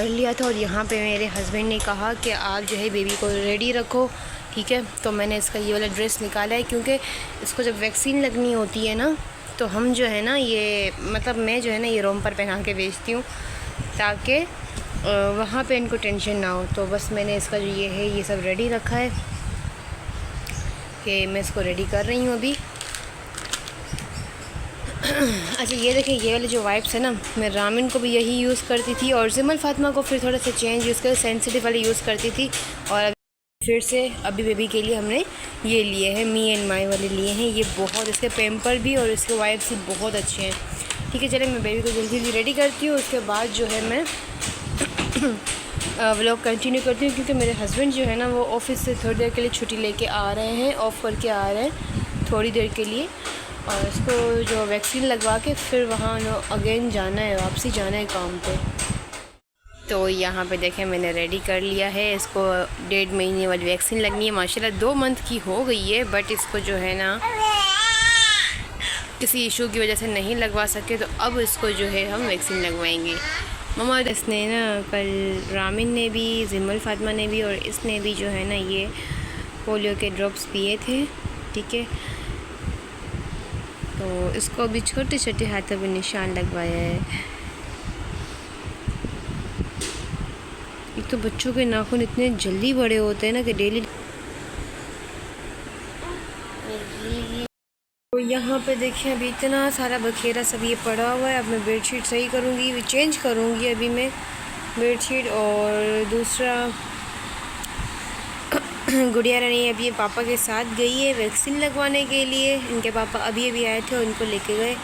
कर लिया था और यहाँ पे मेरे हस्बैंड ने कहा कि आप जो है बेबी को रेडी रखो, ठीक है। तो मैंने इसका ये वाला ड्रेस निकाला है क्योंकि इसको जब वैक्सीन लगनी होती है ना तो हम जो है ना ये मतलब मैं जो है ना ये रोम पर पहना के बेचती हूँ ताकि वहाँ पे इनको टेंशन ना हो। तो बस मैंने इसका जो ये है ये सब रेडी रखा है कि मैं इसको रेडी कर रही हूँ अभी। अच्छा ये देखिए ये वाले जो वाइप्स है ना, मैं रामिन को भी यही यूज़ करती थी और जिमल फातिमा को फिर थोड़ा सा चेंज यूज़ कर सेंसिटिव वाले यूज़ करती थी और फिर से अभी बेबी के लिए हमने ये लिए हैं मी एंड माई वाले लिए हैं। ये बहुत इसके पैम्पर भी और इसके वाइप्स भी बहुत अच्छे हैं, ठीक है। चले मैं बेबी को जल्दी जल्दी रेडी करती हूँ, उसके बाद जो है मैं व्लॉग कंटिन्यू करती हूँ क्योंकि मेरे हस्बैंड जो है ना वो ऑफिस से थोड़ी देर के लिए छुट्टी लेके आ रहे हैं, ऑफ़ करके आ रहे हैं थोड़ी देर के लिए और इसको जो वैक्सीन लगवा के फिर वहाँ अगेन जाना है, वापसी जाना है काम पे। तो यहाँ पे देखें मैंने रेडी कर लिया है, इसको 1.5 महीने वाली वैक्सीन लगनी है। माशाल्लाह 2 मंथ की हो गई है बट इसको जो है ना किसी इशू की वजह से नहीं लगवा सके तो अब इसको जो है हम वैक्सीन लगवाएंगे। ममा इसने ना कल रामिन ने भी, जिमल फातिमा ने भी और इसने भी जो है ना ये पोलियो के ड्रॉप्स पिए थे, ठीक है। तो इसको अभी छोटे छोटे हाथों पे निशान लगवाया है। एक तो बच्चों के नाखून इतने जल्दी बड़े होते हैं ना कि डेली। तो यहाँ पे देखिए अभी इतना सारा बखेरा सब ये पड़ा हुआ है। अब मैं बेडशीट सही करूँगी, भी चेंज करूँगी अभी मैं बेडशीट। और दूसरा गुड़िया रानी अभी पापा के साथ गई है वैक्सीन लगवाने के लिए। इनके पापा अभी अभी आए थे और इनको लेके गए,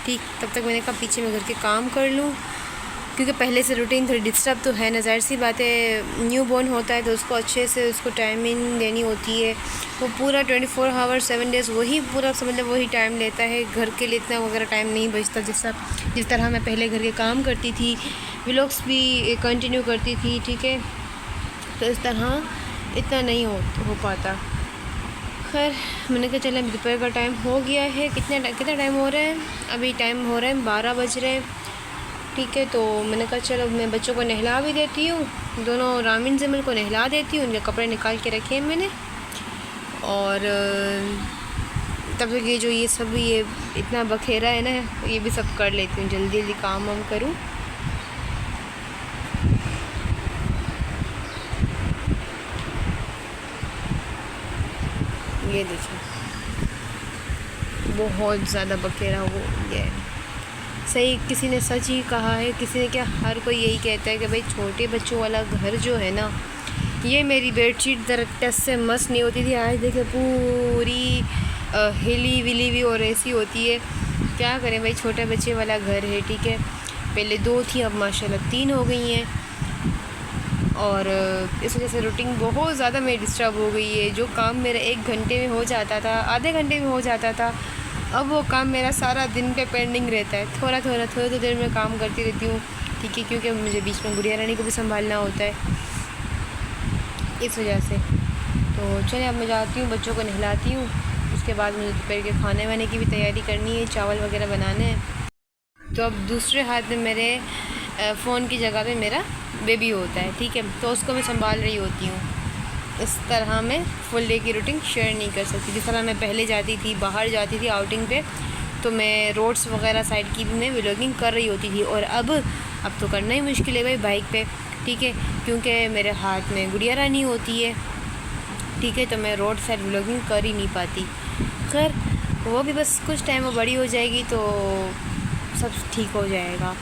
ठीक। तब तक मैंने कहा पीछे मैं घर के काम कर लूँ क्योंकि पहले से रूटीन थोड़ी डिस्टर्ब तो है ना, ज़ाहिर सी बात है। न्यू बॉर्न होता है तो उसको अच्छे से उसको टाइमिंग देनी होती है। वो पूरा 24 आवर्स 7 डेज़ वही पूरा समझ वही टाइम लेता है। घर के लिए इतना वगैरह टाइम नहीं बचता जिस तरह मैं पहले घर के काम करती थी, व्लॉग्स भी कंटिन्यू करती थी, ठीक है। तो इस तरह इतना नहीं हो पाता। खैर मैंने कहा चले अभी दोपहर का टाइम हो गया है। कितना टाइम हो रहा है? अभी टाइम हो रहा है 12 बज रहे हैं, ठीक है। तो मैंने कहा चलो मैं बच्चों को नहला भी देती हूँ, दोनों रामिन जिमल को नहला देती हूँ। उनके कपड़े निकाल के रखे हैं मैंने और तब तक ये जो ये सब ये इतना बखेरा है ना ये भी सब कर लेती हूँ, जल्दी जल्दी काम वाम करूँ। ये देखिए बहुत ज़्यादा बखेरा हो गया है। सही किसी ने सच ही कहा है, किसी ने क्या, हर कोई यही कहता है कि भाई छोटे बच्चों वाला घर जो है ना, ये मेरी बेडशीट ज़रा टस से मस्त नहीं होती थी, आज देखिए पूरी हिली विली भी और ऐसी होती है। क्या करें भाई, छोटे बच्चे वाला घर है, ठीक है। पहले 2 थी अब माशाल्लाह 3 हो गई हैं और इस वजह से रूटीन बहुत ज़्यादा मेरी डिस्टर्ब हो गई है। जो काम मेरा 1 घंटे में हो जाता था, आधे घंटे में हो जाता था, अब वो काम मेरा सारा दिन पे पेंडिंग रहता है। थोड़ा देर में काम करती रहती हूँ, ठीक है, क्योंकि मुझे बीच में गुड़िया रानी को भी संभालना होता है इस वजह से। तो चलिए अब मैं जाती हूँ, बच्चों को नहलाती हूँ, उसके बाद मुझे दोपहर के खाने वाने की भी तैयारी करनी है, चावल वगैरह बनाने हैं। तो अब दूसरे हाथ में मेरे फ़ोन की जगह पे मेरा बेबी होता है, ठीक है। तो उसको मैं संभाल रही होती हूँ। इस तरह मैं फुल डे की रूटीन शेयर नहीं कर सकती। जिस तरह मैं पहले जाती थी, बाहर जाती थी आउटिंग पे, तो मैं रोड्स वगैरह साइड की भी मैं व्लॉगिंग कर रही होती थी। और अब तो करना ही मुश्किल है भाई बाइक पे, ठीक है, क्योंकि मेरे हाथ में गुड़िया रानी होती है, ठीक है। तो मैं रोड साइड व्लॉगिंग कर ही नहीं पाती। खैर वो भी बस कुछ टाइम वो बड़ी हो जाएगी तो सब ठीक हो जाएगा,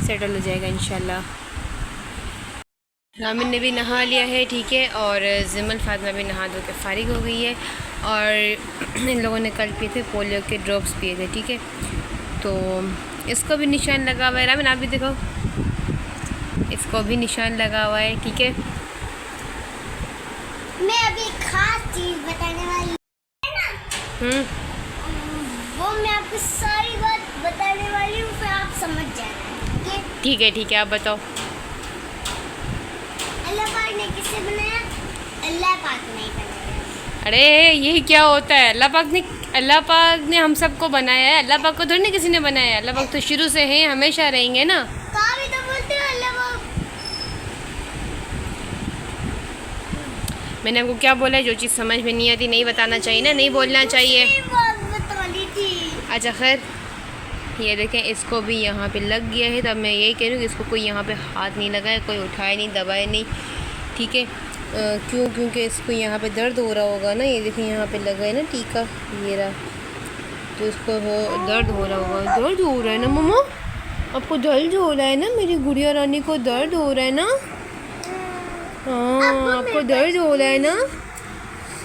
सेटल हो जाएगा इंशाल्लाह। रामिन ने भी नहा लिया है, ठीक है, और जिमल फातिमा भी नहा धो के फारिग हो गई है। और इन लोगों ने कल पिए थे पोलियो के ड्रॉप्स पिए थे, ठीक है। तो इसको भी निशान लगा हुआ है। रामिन आप भी देखो, इसको भी निशान लगा हुआ है, ठीक है। मैं अभी खास चीज़ बताने वाली है ना, वो मैं आपको सारी बात बताने वाली हूँ, फिर आप समझ जाना, ठीक है, आप बताओ। अल्लाह पाक ने किसे बनाया? अल्लाह पाक ने बनाया। अरे ये क्या होता है? अल्लाह पाक ने हम सबको बनाया है, अल्लाह पाक को थोड़ी ना किसी ने बनाया है। अल्लाह पाक तो शुरू से हैं, हमेशा रहेंगे ना। कभी तो बोलते हो अल्लाह पाक, मैंने आपको क्या बोला है, जो चीज़ समझ में नहीं आती नहीं बताना चाहिए ना, नहीं बोलना चाहिए। बतानी थी। अच्छा खैर, ये देखें इसको भी यहाँ पे लग गया है। तब मैं यही कह रही हूँ कि इसको कोई यहाँ पे हाथ नहीं लगाए, कोई उठाए नहीं, दबाए नहीं, ठीक है। क्यों? क्योंकि इसको यहाँ पे दर्द हो रहा होगा ना। ये देखें यहाँ पे लगा है ना टीका, ये रहा, तो इसको दर्द हो रहा होगा। दर्द हो रहा है ना मम्मा? आपको दर्द हो रहा है ना? मेरी गुड़िया रानी को दर्द हो रहा है ना? हाँ, आपको दर्द हो रहा है ना?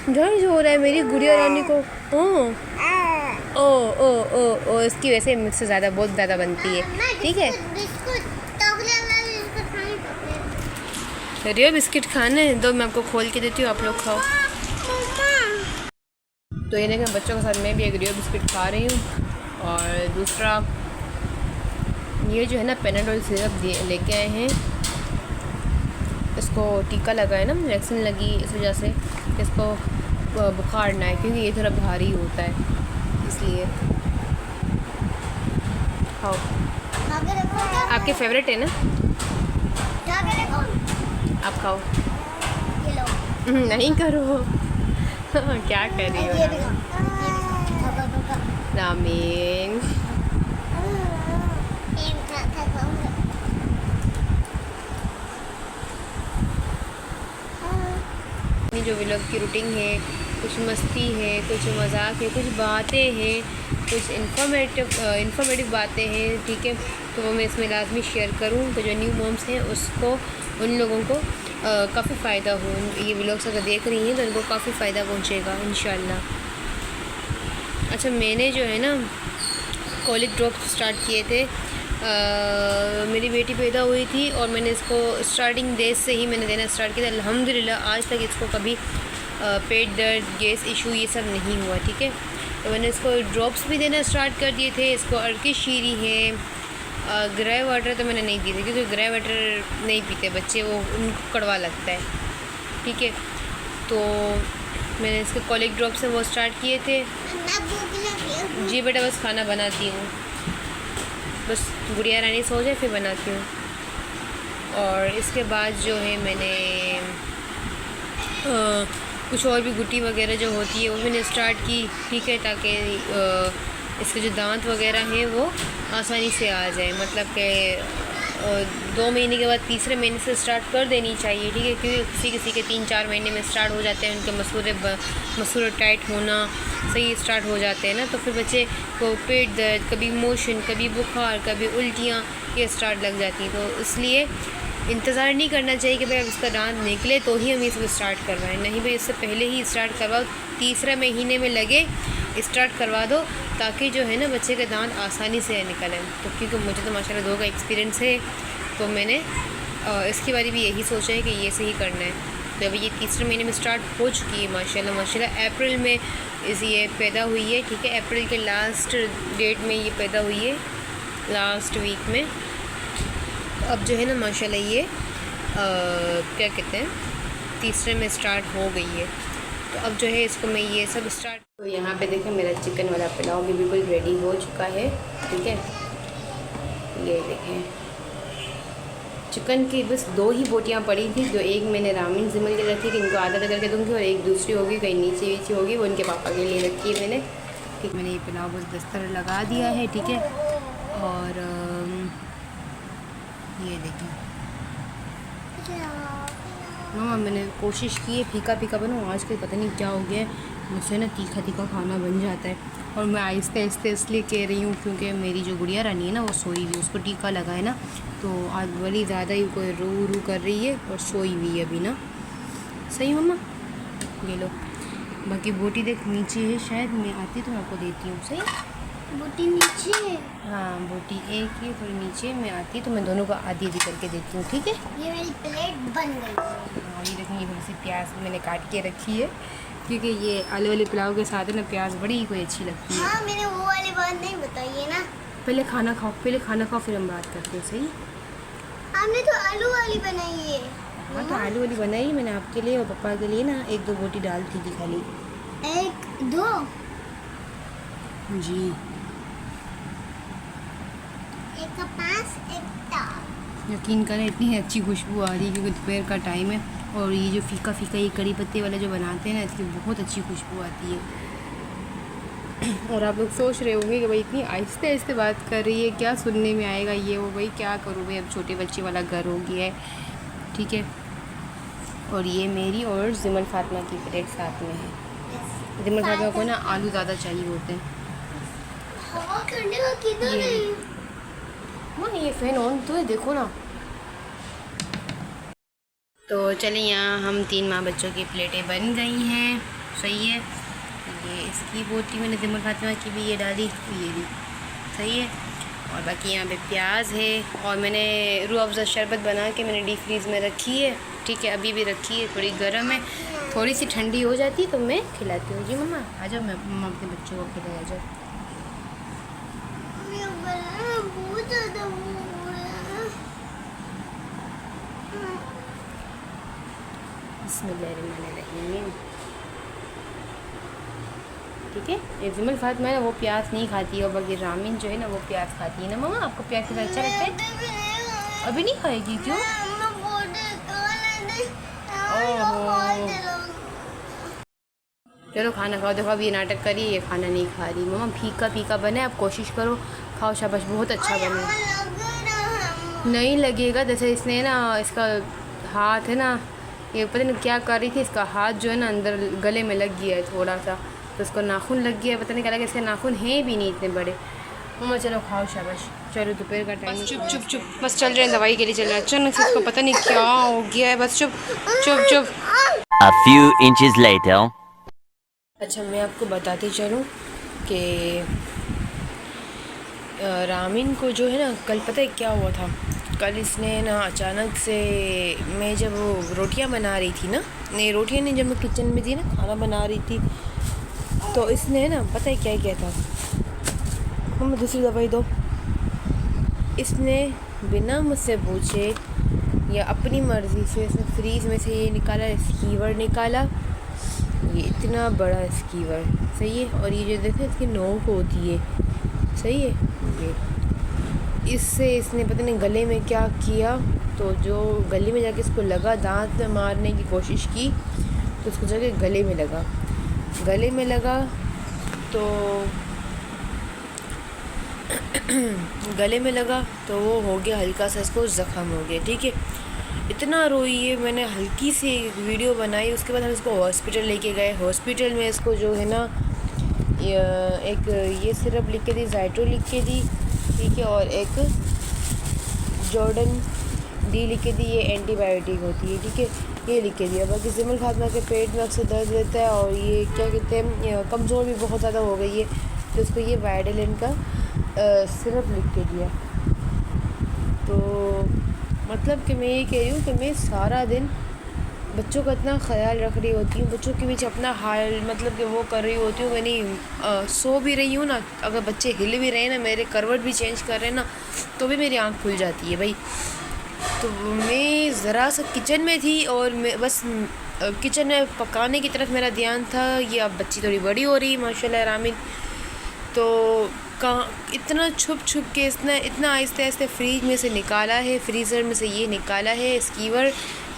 दर्द हो रहा है मेरी गुड़िया रानी को। ओ ओ ओ ओ, इसकी वैसे मुझसे ज़्यादा, बहुत ज़्यादा बनती है, ठीक है। रियो बिस्किट खाना है, दो मैं आपको खोल के देती हूँ, आप लोग खाओ। तो ये देखें बच्चों के साथ मैं भी एक रियो बिस्किट खा रही हूँ। और दूसरा ये जो है ना पेनाडोल सिरप लेके आए हैं। इसको टीका लगा है ना, वैक्सीन लगी, इस वजह से इसको बुखार ना है, क्योंकि ये थोड़ा भारी होता है, इसलिए। खाओ, आपके फेवरेट है ना, आप खाओ। नहीं करो। क्या कर रही हो रामीन? जो व्लॉग की रूटीन है, कुछ मस्ती है, कुछ मजाक है, कुछ बातें हैं, कुछ इन्फॉर्मेटिव बातें हैं, ठीक है। तो वो मैं इसमें लाजमी शेयर करूँ, तो जो न्यू मॉम्स हैं उसको, उन लोगों को काफ़ी फ़ायदा हो। ये व्लॉग्स अगर देख रही हैं तो उनको काफ़ी फ़ायदा पहुँचेगा इंशाल्लाह। अच्छा, मैंने जो है ना कॉलिक ड्रॉप स्टार्ट किए थे। मेरी बेटी पैदा हुई थी और मैंने इसको स्टार्टिंग डेज से ही मैंने देना स्टार्ट किया था। अल्हम्दुलिल्लाह आज तक इसको कभी पेट दर्द, गैस इशू ये सब नहीं हुआ, ठीक है। तो मैंने इसको ड्रॉप्स भी देना स्टार्ट कर दिए थे। इसको अर्की शीरी है। ग्रे वाटर तो मैंने नहीं दिए थे, क्योंकि ग्रे वाटर नहीं पीते बच्चे, वो उनको कड़वा लगता है, ठीक है। तो मैंने इसके कॉलिक ड्रॉप से वो स्टार्ट किए थे। जी बेटा, बस खाना बनाती हूँ, बस गुड़िया रानी सो जाए फिर बनाती हूँ। और इसके बाद जो है मैंने कुछ और भी गुट्टी वगैरह जो होती है वो मैंने स्टार्ट की, ठीक है, ताकि इसके जो दांत वगैरह हैं वो आसानी से आ जाए। मतलब कि 2 महीने के बाद तीसरे महीने से स्टार्ट कर देनी चाहिए, ठीक है, क्योंकि किसी के 3-4 महीने में स्टार्ट हो जाते हैं, उनके मसूरे टाइट होना सही स्टार्ट हो जाते हैं ना। तो फिर बच्चे को पेट दर्द, कभी मोशन, कभी बुखार, कभी उल्टियाँ ये स्टार्ट लग जाती हैं। तो इसलिए इंतज़ार नहीं करना चाहिए कि भाई अब इसका दांत निकले तो ही हम इसको स्टार्ट करवाएं, नहीं भाई, इससे पहले ही स्टार्ट करवाओ। तीसरे महीने में लगे स्टार्ट करवा दो, ताकि जो है ना बच्चे के दांत आसानी से निकलें। तो क्योंकि मुझे तो माशाल्लाह 2 का एक्सपीरियंस है, तो मैंने इसकी बारी भी यही सोचा है कि ये से ही करना है। तो अभी ये तीसरे महीने में स्टार्ट हो चुकी है माशाल्लाह। अप्रैल में ये पैदा हुई है, ठीक है, अप्रैल के लास्ट डेट में ये पैदा हुई है, लास्ट वीक में। अब जो है ना माशाल्लाह ये क्या कहते हैं, तीसरे में स्टार्ट हो गई है। तो अब जो है इसको मैं ये सब स्टार्ट। तो यहाँ पे देखें मेरा चिकन वाला पुलाव भी बिल्कुल रेडी हो चुका है, ठीक है। ये देखें चिकन की बस 2 ही बोटियाँ पड़ी थी, जो एक मैंने रामीन जिमल के रखी कि इनको आधा करके दूँगी, और एक दूसरी होगी कहीं नीचे होगी, वो उनके पापा के लिए रखी है मैंने, ठीक। मैंने ये पुलाव बस दस्तर लगा दिया है, ठीक है। और ये देखें मामा, मैंने कोशिश की है फीका फीका बनाऊँ, आजकल पता नहीं क्या हो गया है, मुझसे ना तीखा तीखा खाना बन जाता है। और मैं आहिस्ते आहिस्ते इसलिए कह रही हूँ क्योंकि मेरी जो गुड़िया रानी है ना वो सोई हुई, उसको टीका लगा है ना, तो आज बड़ी ज़्यादा ही कोई रू कर रही है और सोई हुई है अभी ना। सही मम्मा, ये लो। बाकी बोटी देख नीचे है, शायद मैं आती तो मैं आपको देती हूँ। सही, बोटी नीचे है? हाँ, बोटी एक ही थोड़ी नीचे, मैं आती तो मैं दोनों को आधी आधी करके देती हूँ, ठीक है। ये मेरी प्लेट बन गई। हाँ, ये देखिए, ये थोड़ी सी प्याज मैंने काट के रखी है, क्योंकि ये आलू वाले पुलाव के साथ है ना प्याज बड़ी कोई अच्छी लगती है। हाँ, मैंने वो वाली बात नहीं बताई है ना। पहले खाना खाओ फिर हम बात करते हैं, सही। हमने तो आलू वाली बनाई है। हाँ, तो आलू वाली बनाई मैंने आपके लिए और पापा के लिए ना, 1-2 बोटी डाल थी खाली। 1-2 जी, एक का 5 एक 4। यकीन करें इतनी अच्छी खुशबू आ रही है क्योंकि दोपहर का टाइम है और ये जो फीका फीका ये कड़ी पत्ते वाला जो बनाते हैं ना इसकी बहुत अच्छी खुशबू आती है। और आप लोग सोच रहे होंगे कि भाई इतनी आहिस्ते आहिस्ते बात कर रही है, क्या सुनने में आएगा ये वो। भाई क्या करूँ भाई, अब छोटे बच्चे वाला घर हो गया है, ठीक है। और ये मेरी और जिमल फातिमा की प्लेट साथ में है। जिमल फातिमा को ना आलू ज़्यादा चाहिए होते हैं। ये फ़ैन ऑन तो है, देखो ना। तो चलिए यहाँ हम 3 माँ बच्चों की प्लेटें बन गई हैं, सही है। ये इसकी बोटी मैंने जिमल फातिमा की भी ये डाली, ये भी सही है। और बाकी यहाँ पे प्याज है और मैंने रूह अफ़ज़ा शरबत बना के मैंने डीप फ्रीज़ में रखी है, ठीक है। अभी भी रखी है, थोड़ी गर्म है, थोड़ी सी ठंडी हो जाती है तो मैं खिलाती हूँ। जी मम्मा आ जाओ, मैं मम्मा अपने बच्चों को खिलाया जाओ। बिस्मिल्लाहिर्रहमानिर्रहीम, ठीक है। ये जिमल फातिमा है ना वो प्याज नहीं खाती है और बाकी रामीन जो है ना वो प्याज खाती है ना। मम्मा आपको प्याज कितना अच्छा लगता है? अभी नहीं खाएगी क्यों? चलो खाना खाओ। देखो अब ये नाटक करी, ये खाना नहीं खा रही। मम्मा फीका फीका बने, आप कोशिश करो खाओ, शाबाश, बहुत अच्छा बने। नहीं लगेगा, जैसे इसने ना इसका हाथ है ना, ये पता नहीं क्या कर रही थी, इसका हाथ जो है ना अंदर गले में लग गया है थोड़ा सा, तो उसको नाखून लग गया है, पता नहीं क्या लगा। इसके नाखून हैं भी नहीं इतने बड़े। मम्मा चलो खाओ, शाबाश। चलो दोपहर का टाइम, चुप चुप चुप, बस चल रहे हैं, दवाई के लिए चल रहे हैं। अचानक से इसको पता नहीं क्या हो गया है, बस चुप चुप चुप। A few inches later. अच्छा मैं आपको बताती चलूँ कि रामीन को जो है ना कल पता है क्या हुआ था। कल इसने ना अचानक से, मैं जब वो रोटियां बना रही थी ना, नहीं रोटियां नहीं, जब मैं किचन में थी ना खाना बना रही थी, तो इसने ना पता है क्या किया था। मम्मा दूसरी दवाई दो। इसने बिना मुझसे पूछे या अपनी मर्ज़ी से इसने फ्रीज में से ये निकाला, स्कीवर निकाला, ये इतना बड़ा स्कीवर, सही है। और ये जो देखें इसकी नोक होती है, सही है। ये इससे इसने पता नहीं गले में क्या किया, तो जो गले में जाके इसको लगा, दांत में मारने की कोशिश की तो उसको जाके गले में लगा, गले में लगा तो गले में लगा तो वो हो गया हल्का सा, इसको ज़ख़म हो गया, ठीक है। इतना रोई है, मैंने हल्की सी वीडियो बनाई। उसके बाद हम इसको हॉस्पिटल लेके गए। हॉस्पिटल में इसको जो है ना एक ये सिरप लिख के दी, ज़ाइट्रो लिख के दी, ठीक है, और एक जॉर्डन डी लिख के दी, ये एंटीबायोटिक होती है, ठीक है, ये लिख के दिया। बाकी जिमल फातिमा के पेट में अक्सर दर्द रहता है और ये क्या कहते हैं कमज़ोर भी बहुत ज़्यादा हो गई है, तो उसको ये वाइडेलिन का सिरप लिख के दिया। तो मतलब कि मैं ये कह रही हूँ कि मैं सारा दिन बच्चों का इतना ख्याल रख रही होती हूँ, बच्चों के बीच अपना हाल मतलब कि वो कर रही होती हूँ। मैं नहीं सो भी रही हूँ ना, अगर बच्चे हिल भी रहे हैं ना, मेरे करवट भी चेंज कर रहे हैं ना, तो भी मेरी आँख खुल जाती है भाई। तो मैं ज़रा सा किचन में थी और मैं बस किचन में पकाने की तरफ मेरा ध्यान था। ये अब बच्ची थोड़ी बड़ी हो रही है माशाल्लाह रामीन, तो कहाँ इतना छुप छुप के इसने इतना आहिस्ते आहिस्ते फ्रीज में से निकाला है, फ्रीज़र में से ये निकाला है स्कीवर,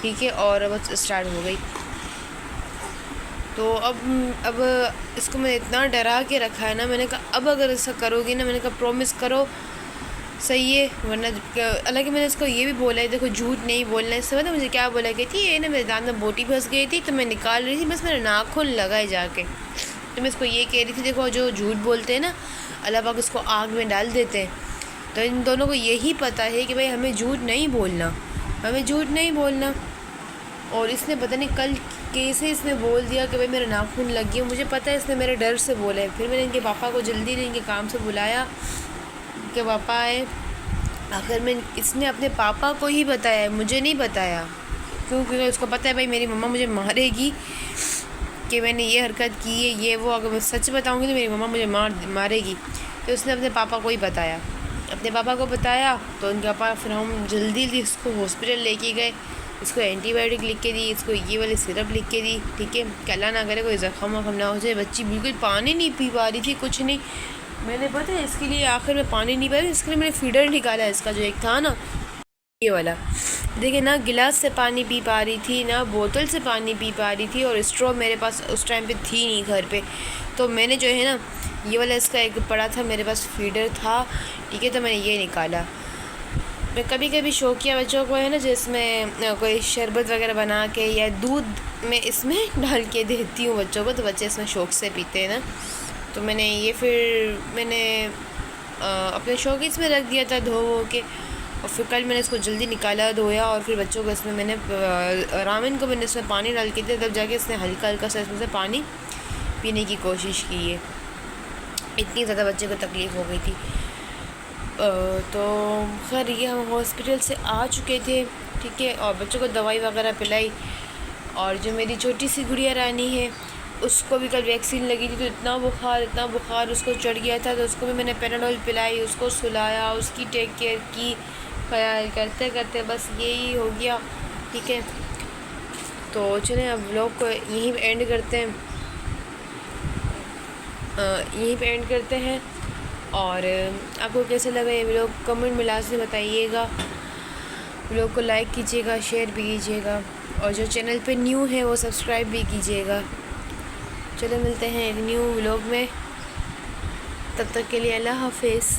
ठीक है, और अब स्टार्ट हो गई। तो अब इसको मैं इतना डरा के रखा है ना, मैंने कहा अब अगर ऐसा करोगी ना, मैंने कहा प्रॉमिस करो, सही है, वरना हालांकि मैंने इसको ये भी बोला है, देखो झूठ नहीं बोलना है। इससे पता मुझे क्या बोला गई थी, ये ना मेरे दांत में बोटी फंस गई थी तो मैं निकाल रही थी, बस मेरा नाखून लगाए जाके। तो मैं इसको ये कह रही थी, देखो जो झूठ बोलते हैं ना अल्लाह पाक इसको आग में डाल देते हैं। तो इन दोनों को यही पता है कि भाई हमें झूठ नहीं बोलना, हमें झूठ नहीं बोलना। और इसने पता नहीं कल कैसे इसने बोल दिया कि भाई मेरा नाखून लग गया। मुझे पता है इसने मेरे डर से बोला है। फिर मैंने इनके पापा को जल्दी इनके काम से बुलाया कि पापा आए। आखिर में इसने अपने पापा को ही बताया, मुझे नहीं बताया, क्योंकि उसको पता है भाई मेरी मम्मा मुझे मारेगी कि मैंने ये हरकत की है, ये वो। अगर मैं सच बताऊंगी तो मेरी मम्मा मुझे मारेगी। तो उसने अपने पापा को ही बताया, अपने पापा को बताया। तो उनके पापा फिर हम जल्दी इसको हॉस्पिटल लेके गए, इसको एंटीबायोटिक लिख के दी, इसको ये वाली सिरप लिख के दी, ठीक है, कि अल्लाह ना करे कोई ज़ख़म वख़म ना हो जाए। बच्ची बिल्कुल पानी नहीं पी पा रही थी, कुछ नहीं। मैंने पता है इसके लिए आखिर में पानी नहीं पी रही, इसके लिए मैंने फीडर निकाला, इसका जो एक था ना ये वाला देखिए ना, गिलास से पानी पी पा रही थी ना बोतल से पानी पी पा रही थी, और स्ट्रॉ मेरे पास उस टाइम पे थी नहीं घर पे। तो मैंने जो है ना ये वाला इसका एक पड़ा था मेरे पास, फीडर था, ठीक है, तो मैंने ये निकाला। मैं कभी कभी शौकिया बच्चों को है ना, जिसमें कोई शरबत वगैरह बना के या दूध में इसमें डाल के देती हूँ बच्चों को, तो बच्चे इसमें शौक़ से पीते हैं ना। तो मैंने ये मैंने अपने शौकीस में रख दिया था धो के, और फिर कल मैंने इसको जल्दी निकाला, धोया, और फिर बच्चों को इसमें मैंने रामिन को मैंने इसमें पानी डाल के दिया, तब जाके इसने हल्का हल्का सा इसमें से पानी पीने की कोशिश की है। इतनी ज़्यादा बच्चे को तकलीफ़ हो गई थी। तो खैर ये हम हॉस्पिटल से आ चुके थे, ठीक है, और बच्चों को दवाई वगैरह पिलाई। और जो मेरी छोटी सी गुड़िया रानी है उसको भी कल वैक्सीन लगी थी, तो इतना बुखार उसको चढ़ गया था, तो उसको भी मैंने पैराडोल पिलाई, उसको सुलाया, उसकी टेक केयर की, ख्याल करते करते बस यही हो गया, ठीक है। तो चलें अब व्लॉग को यहीं पे एंड करते हैं, और आपको कैसा लगा ये व्लॉग कमेंट में लाजमी बताइएगा। व्लॉग को लाइक कीजिएगा, शेयर भी कीजिएगा, और जो चैनल पे न्यू है वो सब्सक्राइब भी कीजिएगा। चलो मिलते हैं एक न्यू व्लॉग में, तब तक के लिए अल्लाह हाफिज़।